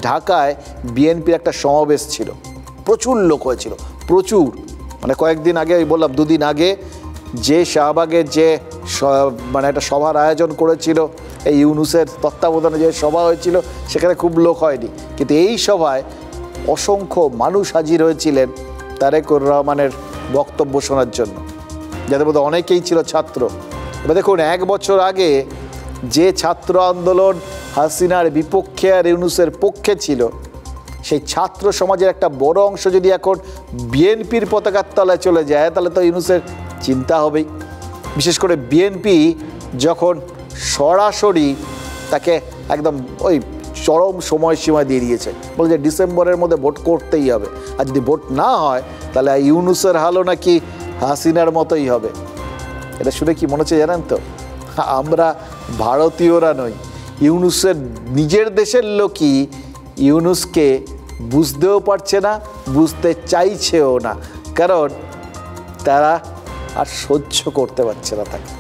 ঢাকায় বিএনপির একটা সমাবেশ ছিল, প্রচুর লোক হয়েছিল, প্রচুর, মানে কয়েকদিন আগে, ওই বললাম 2 দিন আগে যে শাহবাগের যে মানে একটা সভার আয়োজন করেছিল, এই ইউনূসের তত্ত্বাবধানে যে সভা হয়েছিল, সেখানে খুব লোক হয়নি, কিন্তু এই সভায় অসংখ্য মানুষ হাজির হয়েছিলেন তারেকুর রহমানের বক্তব্য শোনার জন্য, যাদের মধ্যে অনেকেই ছিল ছাত্র। এবার দেখুন, 1 বছর আগে যে ছাত্র আন্দোলন হাসিনার বিপক্ষে আর ইউনূসের পক্ষে ছিল, সেই ছাত্র সমাজের একটা বড় অংশ যদি এখন বিএনপির পতাকার তলায় চলে যায়, তাহলে তো ইউনূসের চিন্তা হবেই। বিশেষ করে বিএনপি যখন সরাসরি তাকে একদম ওই চরম সময়সীমা দিয়ে দিয়েছে, বলে যে ডিসেম্বরের মধ্যে ভোট করতেই হবে, আর যদি ভোট না হয় তাহলে ইউনূসের হালও নাকি হাসিনার মতোই হবে। এটা শুনে কি মনে হচ্ছে জানেন তো, আমরা ভারতীয়রা নই, ইউনূসের নিজের দেশের লোকই ইউনূসকে বুঝতেও পারছে না, বুঝতে চাইছেও না, কারণ তারা আর সহ্য করতে পারছে না তাকে।